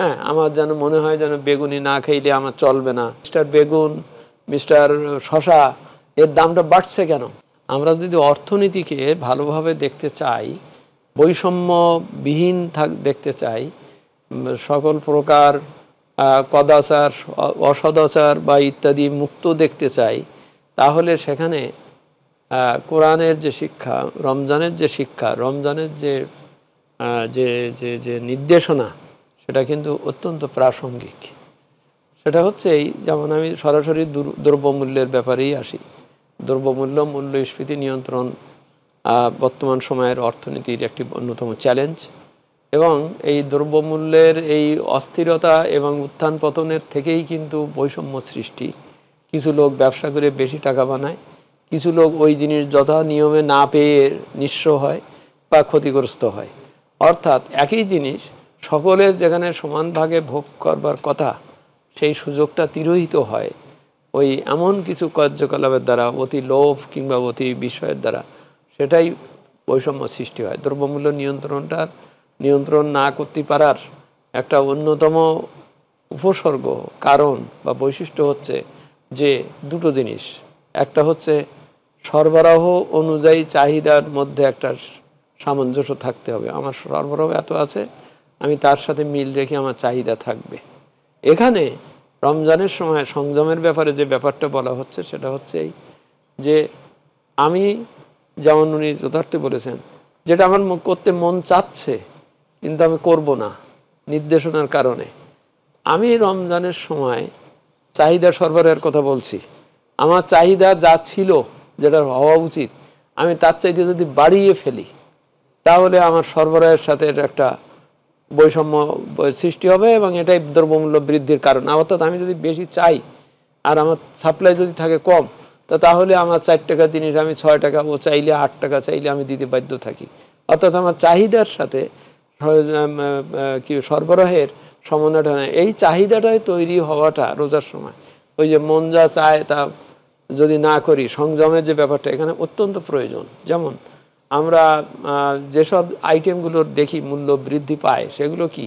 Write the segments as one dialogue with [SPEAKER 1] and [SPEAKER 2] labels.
[SPEAKER 1] হ্যাঁ, আমার যেন মনে হয় যেন বেগুনি না খাইলে আমার চলবে না। মিস্টার বেগুন, মিস্টার শশা এর দামটা বাড়ছে কেন? আমরা যদি অর্থনীতিকে ভালোভাবে দেখতে চাই, বৈষম্যবিহীন দেখতে চাই, সকল প্রকার কদাচার, অসদাচার বা ইত্যাদি মুক্ত দেখতে চাই, তাহলে সেখানে কোরআনের যে শিক্ষা, রমজানের যে শিক্ষা, রমজানের যে যে যে যে নির্দেশনা, সেটা কিন্তু অত্যন্ত প্রাসঙ্গিক। সেটা হচ্ছে এই, যেমন আমি সরাসরি দ্রব্যমূল্যের ব্যাপারেই আসি। দ্রব্যমূল্য, মূল্যস্ফীতি নিয়ন্ত্রণ বর্তমান সময়ের অর্থনীতির একটি অন্যতম চ্যালেঞ্জ, এবং এই দ্রব্যমূল্যের এই অস্থিরতা এবং উত্থান পতনের থেকেই কিন্তু বৈষম্য সৃষ্টি। কিছু লোক ব্যবসা করে বেশি টাকা বানায়, কিছু লোক ওই জিনিস যথা নিয়মে না পেয়ে নিঃস্ব হয় বা ক্ষতিগ্রস্ত হয়। অর্থাৎ একই জিনিস সকলের যেখানে সমান ভাগে ভোগ করবার কথা, সেই সুযোগটা তিরোহিত হয় ওই এমন কিছু কার্যকলাপের দ্বারা, অতি লোভ কিংবা অতি বিষয়ের দ্বারা। সেটাই বৈষম্য সৃষ্টি হয়। দ্রব্যমূল্য নিয়ন্ত্রণ না করতে পারার একটা অন্যতম উপসর্গ, কারণ বা বৈশিষ্ট্য হচ্ছে যে দুটো জিনিস। একটা হচ্ছে সরবরাহ অনুযায়ী চাহিদার মধ্যে একটা সামঞ্জস্য থাকতে হবে। আমার সরবরাহ এত আছে, আমি তার সাথে মিল রেখে আমার চাহিদা থাকবে। এখানে রমজানের সময় সংযমের ব্যাপারে যে ব্যাপারটা বলা হচ্ছে, সেটা হচ্ছে এই যে আমি, যেমন উনি যথার্থ বলেছেন, যেটা আমার করতে মন চাচ্ছে কিন্তু আমি করব না নির্দেশনার কারণে। আমি রমজানের সময় চাহিদা সরবরাহের কথা বলছি। আমার চাহিদা যা ছিল, যেটা হওয়া উচিত, আমি তার চাইতে যদি বাড়িয়ে ফেলি, তাহলে আমার সরবরাহের সাথে একটা বৈষম্য সৃষ্টি হবে এবং এটাই দ্রব্যমূল্য বৃদ্ধির কারণ। অর্থাৎ আমি যদি বেশি চাই আর আমার সাপ্লাই যদি থাকে কম, তাহলে আমার 4 টাকা জিনিস আমি 6 টাকা, ও চাইলে 8 টাকা চাইলে আমি দিতে বাধ্য থাকি। অর্থাৎ আমার চাহিদার সাথে কি সরবরাহের সমন্বয়টা নেই। এই চাহিদাটাই তৈরি হওয়াটা রোজার সময়, ওই যে মন যা চায় তা যদি না করি, সংযমের যে ব্যাপারটা এখানে অত্যন্ত প্রয়োজন। যেমন আমরা যেসব আইটেমগুলোর দেখি মূল্য বৃদ্ধি পায়, সেগুলো কি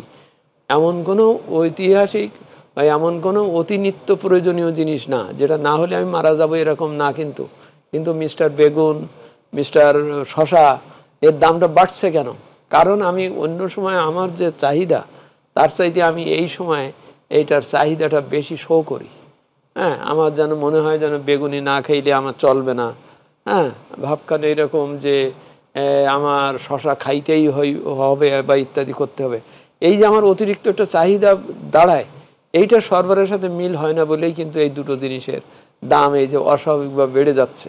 [SPEAKER 1] এমন কোনো ঐতিহাসিক বা এমন কোনো অতি নিত্য প্রয়োজনীয় জিনিস না, যেটা না হলে আমি মারা যাব, এরকম না। কিন্তু মিস্টার বেগুন, মিস্টার শশা এর দামটা বাড়ছে কেন? কারণ আমি অন্য সময় আমার যে চাহিদা, তার চাইতে আমি এই সময় এইটার চাহিদাটা বেশি শো করি। হ্যাঁ, আমার যেন মনে হয় যেন বেগুনি না খাইলে আমার চলবে না। হ্যাঁ, ভাবখানে এরকম যে আমার শশা খাইতেই হবে বা ইত্যাদি করতে হবে। এই যে আমার অতিরিক্ত একটা চাহিদা দাঁড়ায়, এইটা সরবরাহের সাথে মিল হয় না বলেই কিন্তু এই দুটো জিনিসের দাম এই যে অস্বাভাবিকভাবে বেড়ে যাচ্ছে।